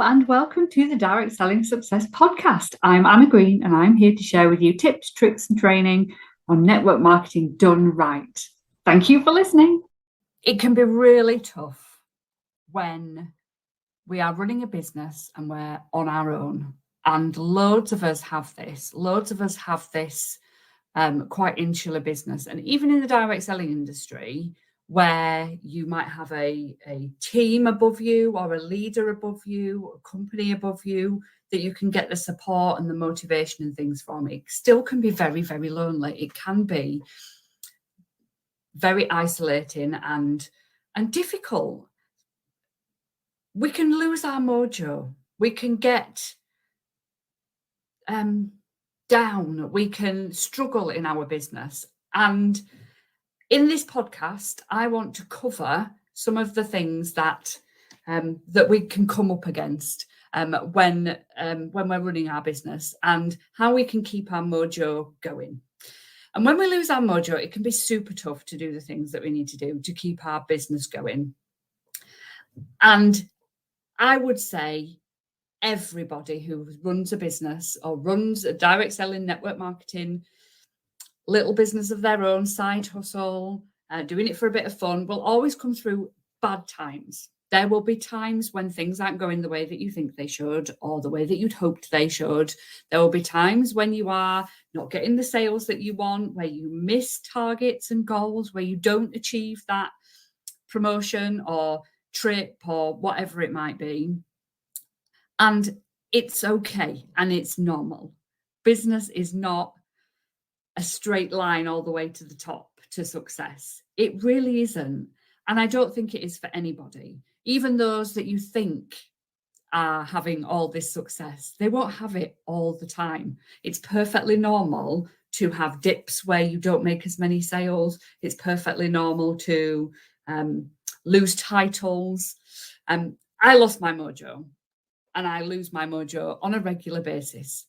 and welcome to the Direct Selling Success Podcast. I'm Anna Green, and I'm here to share with you tips, tricks, and training on network marketing done right. Thank you for listening. It can be really tough when we are running a business and we're on our own. And loads of us have this. Quite insular business. And even in the direct selling industry, where you might have a team above you or a leader above you, a company above you, that you can get the support and the motivation and things from, it still can be very, very lonely. It can be very isolating and difficult. We can lose our mojo. We can get down. We can struggle in our business. And in this podcast, I want to cover some of the things that we can come up against when we're running our business, and how we can keep our mojo going. And when we lose our mojo, it can be super tough to do the things that we need to do to keep our business going. And I would say everybody who runs a business or runs a direct selling, network marketing, little business of their own, side hustle, doing it for a bit of fun, will always come through bad times. There will be times when things aren't going the way that you think they should, or the way that you'd hoped they should. There will be times when you are not getting the sales that you want, where you miss targets and goals, where you don't achieve that promotion or trip or whatever it might be. And it's okay, and it's normal. Business is not a straight line all the way to the top to success. It really isn't. And I don't think it is for anybody. Even those that you think are having all this success, they won't have it all the time. It's perfectly normal to have dips where you don't make as many sales. It's perfectly normal to lose titles. I lost my mojo, and I lose my mojo on a regular basis.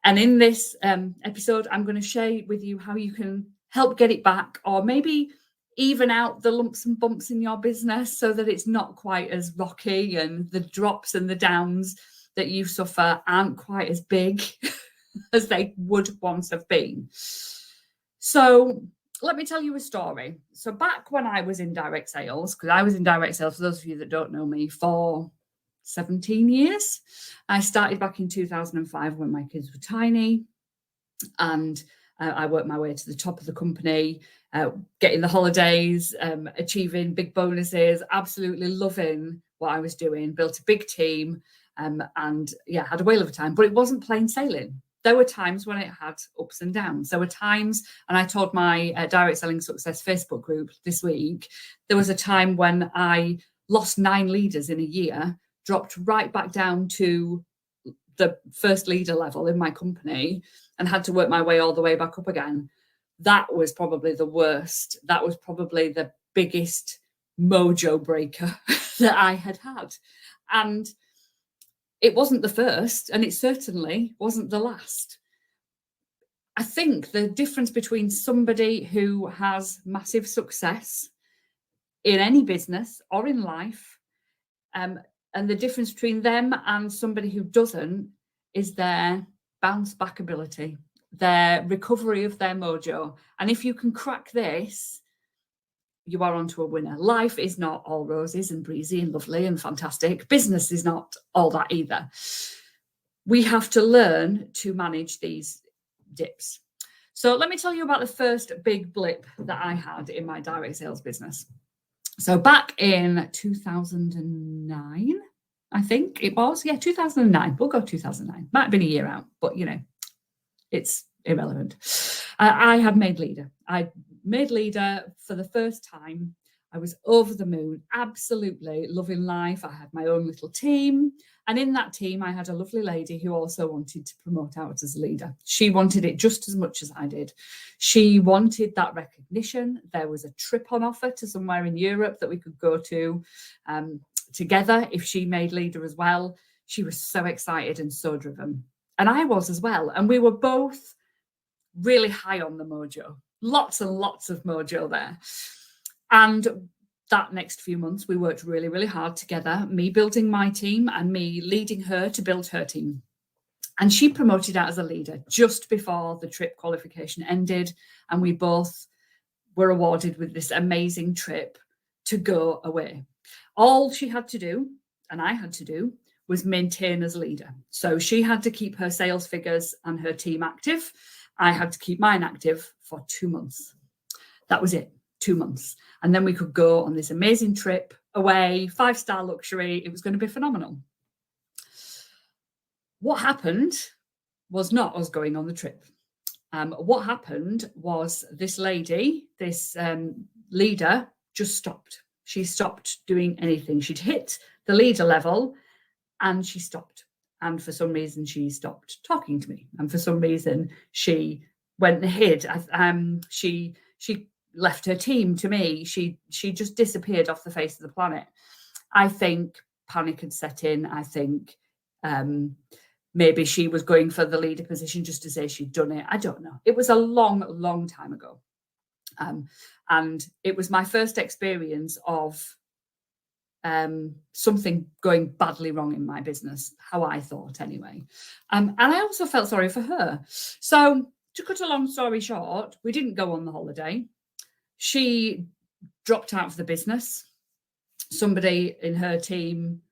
And in this episode, I'm going to share with you how you can help get it back, or maybe even out the lumps and bumps in your business so that it's not quite as rocky, and the drops and the downs that you suffer aren't quite as big as they would once have been. So let me tell you a story. So back when I was in direct sales, because I was in direct sales, for those of you that don't know me, for 17 years. I started back in 2005 when my kids were tiny, and I worked my way to the top of the company, getting the holidays, achieving big bonuses, absolutely loving what I was doing, built a big team, and had a whale of a time. But it wasn't plain sailing. There were times when it had ups and downs. There were times, and I told my Direct Selling Success Facebook group this week, there was a time when I lost 9 leaders in a year, dropped right back down to the first leader level in my company, and had to work my way all the way back up again. That was probably the worst. That was probably the biggest mojo breaker that I had had. And it wasn't the first, and it certainly wasn't the last. I think the difference between somebody who has massive success in any business or in life, and the difference between them and somebody who doesn't, is their bounce back ability, their recovery of their mojo. And if you can crack this, you are onto a winner. Life is not all roses and breezy and lovely and fantastic. Business is not all that either. We have to learn to manage these dips. So let me tell you about the first big blip that I had in my direct sales business. So back in 2009, I think it was. Yeah, 2009. We'll go 2009. Might have been a year out, but, it's irrelevant. I had made leader. I made leader for the first time. I was over the moon, absolutely loving life. I had my own little team. And in that team, I had a lovely lady who also wanted to promote out as a leader. She wanted it just as much as I did. She wanted that recognition. There was a trip on offer to somewhere in Europe that we could go to together if she made leader as well. She was so excited and so driven. And I was as well. And we were both really high on the mojo. Lots and lots of mojo there. And that next few months, we worked really, really hard together, me building my team and me leading her to build her team. And she promoted out as a leader just before the trip qualification ended. And we both were awarded with this amazing trip to go away. All she had to do, and I had to do, was maintain as leader. So she had to keep her sales figures and her team active. I had to keep mine active for 2 months. That was it, 2 months. And then we could go on this amazing trip away, 5-star luxury. It was going to be phenomenal. What happened was not us going on the trip. What happened was this lady, this leader, just stopped. She stopped doing anything. She'd hit the leader level and she stopped. And for some reason, she stopped talking to me. And for some reason, she went and hid. She left her team to me. She just disappeared off the face of the planet. I think panic had set in. I think maybe she was going for the leader position just to say she'd done it. I don't know. It was a long, long time ago. And it was my first experience of something going badly wrong in my business, how I thought anyway. And I also felt sorry for her. So to cut a long story short, we didn't go on the holiday. She dropped out of the business. Somebody in her team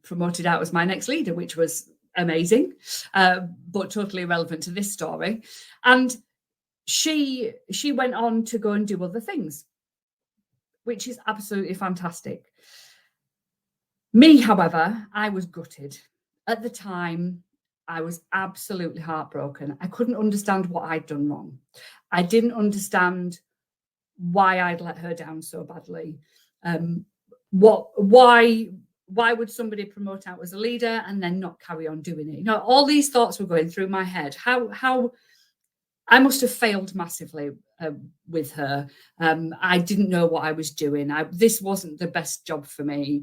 promoted out as my next leader, which was amazing, but totally irrelevant to this story. And she went on to go and do other things, which is absolutely fantastic. Me, however, I was gutted. At the time, I was absolutely heartbroken. I couldn't understand what I'd done wrong. I didn't understand why I'd let her down so badly. Why would somebody promote out as a leader and then not carry on doing it? You know, all these thoughts were going through my head. How I must have failed massively with her. I didn't know what I was doing. This wasn't the best job for me.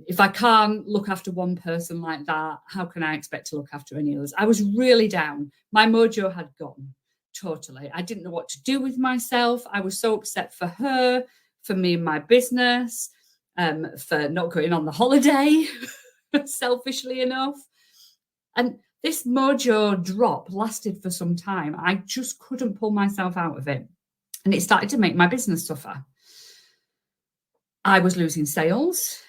If I can't look after one person like that, how can I expect to look after any others? I was really down. My mojo had gone totally. I didn't know what to do with myself. I was so upset for her, for me and my business, for not going on the holiday, selfishly enough. And this mojo drop lasted for some time. I just couldn't pull myself out of it. And it started to make my business suffer. I was losing sales.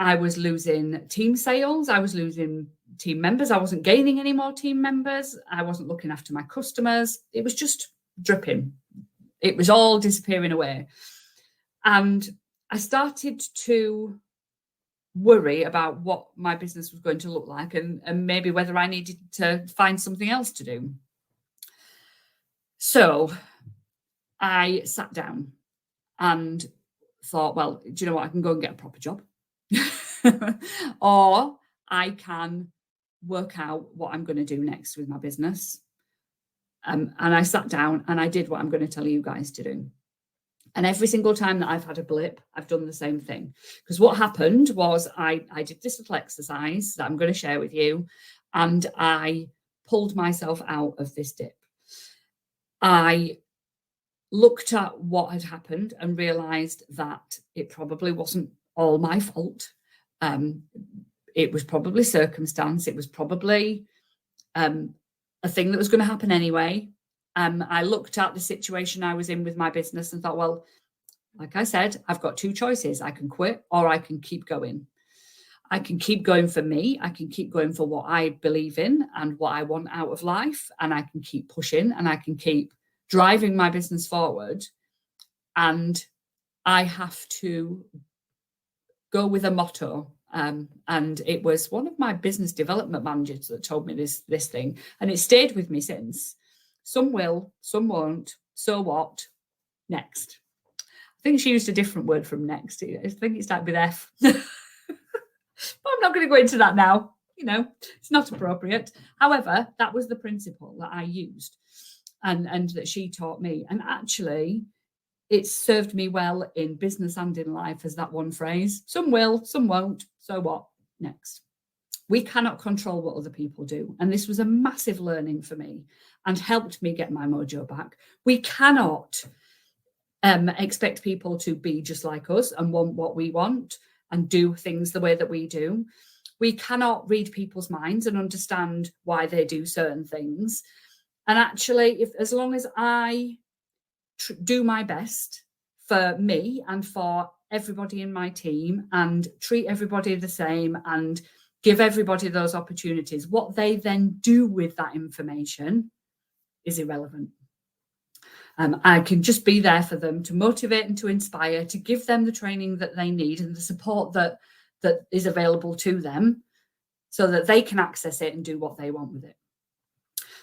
I was losing team sales. I was losing team members. I wasn't gaining any more team members. I wasn't looking after my customers. It was just dripping. It was all disappearing away. And I started to worry about what my business was going to look like and maybe whether I needed to find something else to do. So I sat down and thought, well, do you know what? I can go and get a proper job. Or I can work out what I'm going to do next with my business. And I sat down and I did what I'm going to tell you guys to do. And every single time that I've had a blip, I've done the same thing. Because what happened was I did this little exercise that I'm going to share with you, and I pulled myself out of this dip. I looked at what had happened and realized that it probably wasn't all my fault. It was probably circumstance. It was probably a thing that was going to happen anyway. I looked at the situation I was in with my business and thought, well, like I said, I've got two choices. I can quit or I can keep going. I can keep going for me. I can keep going for what I believe in and what I want out of life. And I can keep pushing and I can keep driving my business forward. And I have to go with a motto. And it was one of my business development managers that told me this thing. And it stayed with me since. Some will, some won't. So what? Next. I think she used a different word from next. I think it started with F. But I'm not going to go into that now. You know, it's not appropriate. However, that was the principle that I used and that she taught me. And actually, it served me well in business and in life as that one phrase. Some will, some won't. So what? Next. We cannot control what other people do. And this was a massive learning for me and helped me get my mojo back. We cannot expect people to be just like us and want what we want and do things the way that we do. We cannot read people's minds and understand why they do certain things. And actually, as long as I do my best for me and for everybody in my team and treat everybody the same and give everybody those opportunities, what they then do with that information is irrelevant. I can just be there for them to motivate and to inspire, to give them the training that they need and the support that is available to them so that they can access it and do what they want with it.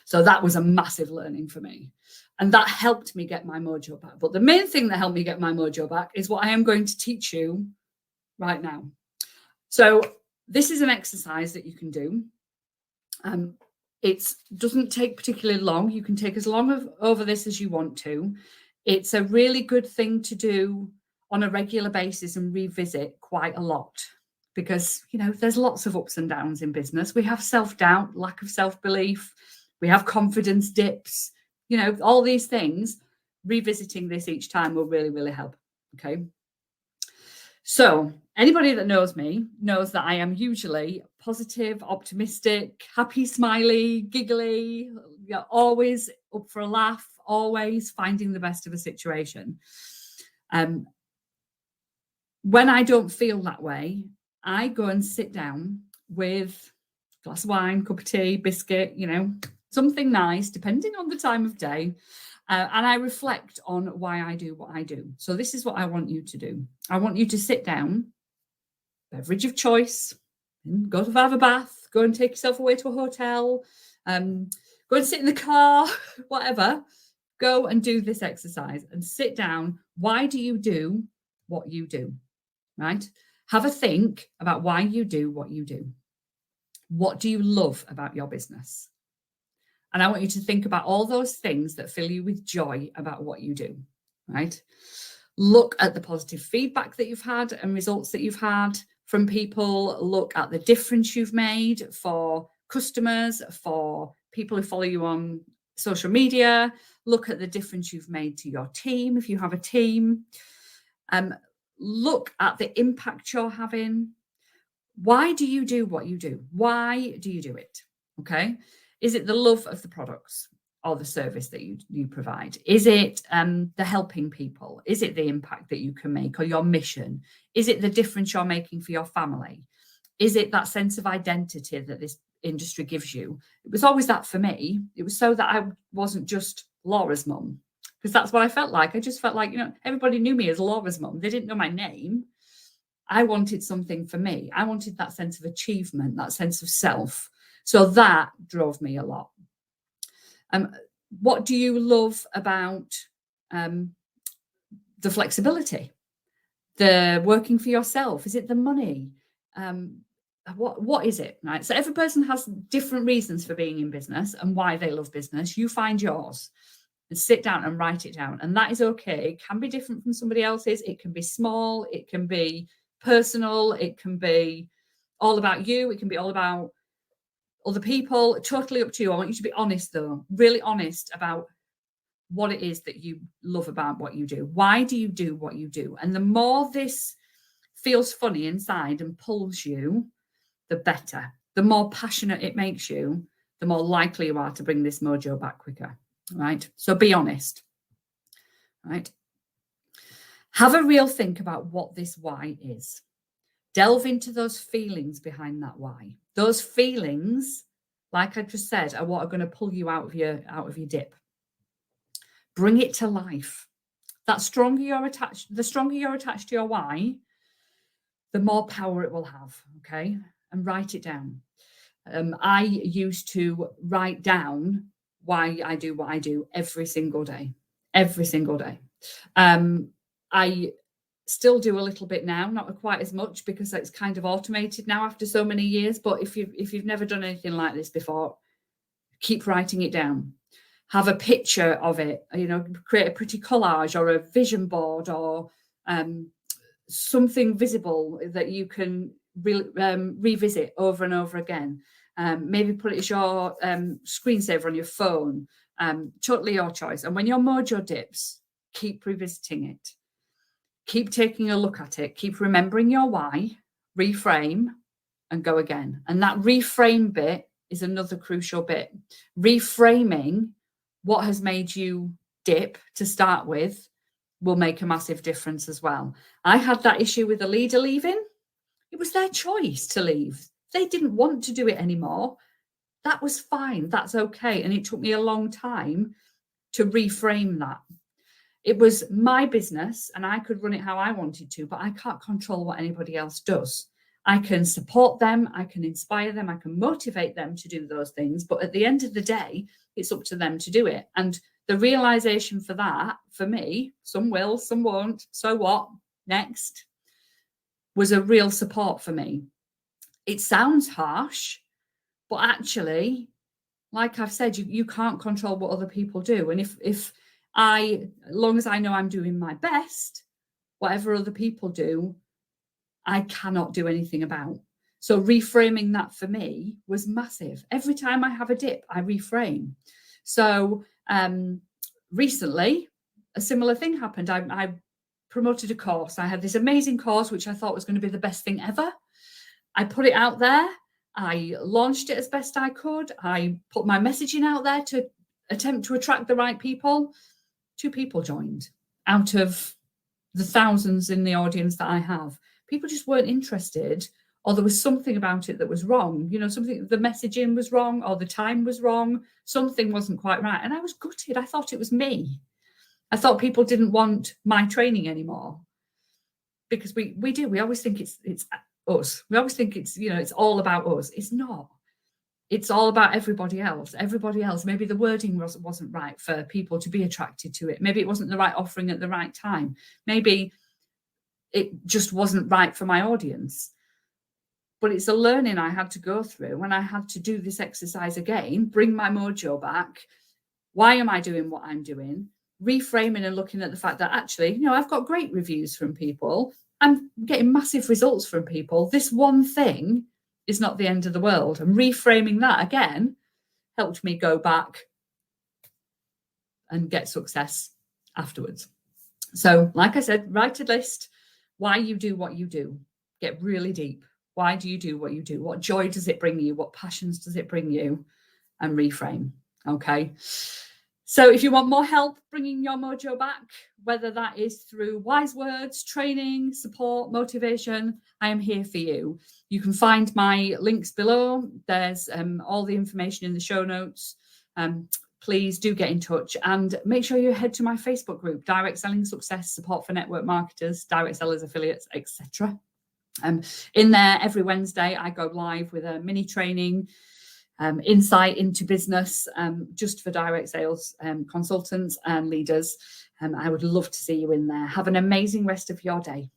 So that was a massive learning for me. And that helped me get my mojo back. But the main thing that helped me get my mojo back is what I am going to teach you right now. So this is an exercise that you can do. It doesn't take particularly long. You can take as long over this as you want to. It's a really good thing to do on a regular basis and revisit quite a lot because, there's lots of ups and downs in business. We have self-doubt, lack of self-belief. We have confidence dips, all these things. Revisiting this each time will really, really help. Okay. So anybody that knows me knows that I am usually positive, optimistic, happy, smiley, giggly, always up for a laugh, always finding the best of a situation. When I don't feel that way, I go and sit down with a glass of wine, cup of tea, biscuit, something nice, depending on the time of day. And I reflect on why I do what I do. So this is what I want you to do. I want you to sit down, beverage of choice, go to have a bath, go and take yourself away to a hotel, go and sit in the car, whatever. Go and do this exercise and sit down. Why do you do what you do? Right? Have a think about why you do what you do. What do you love about your business? And I want you to think about all those things that fill you with joy about what you do, right? Look at the positive feedback that you've had and results that you've had from people. Look at the difference you've made for customers, for people who follow you on social media. Look at the difference you've made to your team, if you have a team. Look at the impact you're having. Why do you do what you do? Why do you do it? Okay. Is it the love of the products or the service that you provide? Is it the helping people? Is it the impact that you can make or your mission? Is it the difference you're making for your family? Is it that sense of identity that this industry gives you? It was always that for me. It was so that I wasn't just Laura's mum, because that's what I felt like. I just felt like, everybody knew me as Laura's mum. They didn't know my name. I wanted something for me. I wanted that sense of achievement, that sense of self. So that drove me a lot. What do you love about the flexibility, the working for yourself? Is it the money? What is it, right? So every person has different reasons for being in business and why they love business. You find yours and sit down and write it down. And that is okay. It can be different from somebody else's. It can be small. It can be personal. It can be all about you. It can be all about other people. Totally up to you. I want you to be honest, though, really honest about what it is that you love about what you do. Why do you do what you do? And the more this feels funny inside and pulls you, the better. The more passionate it makes you, the more likely you are to bring this mojo back quicker, right? So be honest, right? Have a real think about what this why is. Delve into those feelings behind that why. Those feelings, like I just said, are what are going to pull you out of your dip. Bring it to life. The stronger you're attached to your why, the more power it will have. Okay, and write it down. I used to write down why I do what I do every single day. Every single day. I still do a little bit now, not quite as much because it's kind of automated now after so many years. But if you've never done anything like this before, keep writing it down. Have a picture of it, create a pretty collage or a vision board or something visible that you can revisit over and over again. Maybe put it as your screensaver on your phone. Totally your choice. And when your mojo dips, keep revisiting it. Keep taking a look at it. Keep remembering your why, reframe, and go again. And that reframe bit is another crucial bit. Reframing what has made you dip to start with will make a massive difference as well. I had that issue with a leader leaving. It was their choice to leave. They didn't want to do it anymore. That was fine. That's okay. And it took me a long time to reframe that. It was my business and I could run it how I wanted to, but I can't control what anybody else does. I can support them, I can inspire them, I can motivate them to do those things. But at the end of the day, it's up to them to do it. And the realization for that, for me, some will, some won't, so what, next, was a real support for me. It sounds harsh, but actually, like I've said, you can't control what other people do. And if as long as I know I'm doing my best, whatever other people do, I cannot do anything about. So reframing that for me was massive. Every time I have a dip, I reframe. So recently, a similar thing happened. I promoted a course. I had this amazing course, which I thought was going to be the best thing ever. I put it out there. I launched it as best I could. I put my messaging out there to attempt to attract the right people. 2 people joined out of the thousands in the audience that I have. People just weren't interested, or there was something about it that was wrong. You know, something, the messaging was wrong, or the time was wrong. Something wasn't quite right. And I was gutted. I thought it was me. I thought people didn't want my training anymore, because we do. We always think it's us. We always think it's, you know, it's all about us. It's not. It's all about everybody else. Everybody else. Maybe the wording wasn't right for people to be attracted to it. Maybe it wasn't the right offering at the right time. Maybe it just wasn't right for my audience. But it's a learning I had to go through when I had to do this exercise again, bring my mojo back. Why am I doing what I'm doing? Reframing and looking at the fact that actually, you know, I've got great reviews from people. I'm getting massive results from people. This one thing is not the end of the world. And reframing that again helped me go back and get success afterwards. So, like I said, write a list. Why you do what you do. Get really deep. Why do you do what you do? What joy does it bring you? What passions does it bring you? And reframe. Okay. So if you want more help bringing your mojo back, whether that is through wise words, training, support, motivation, I am here for you. You can find my links below. There's all the information in the show notes. Please do get in touch and make sure you head to my Facebook group, Direct Selling Success, Support for Network Marketers, Direct Sellers, Affiliates, etc. In there every Wednesday, I go live with a mini training, insight into business, just for direct sales consultants and leaders. I would love to see you in there. Have an amazing rest of your day.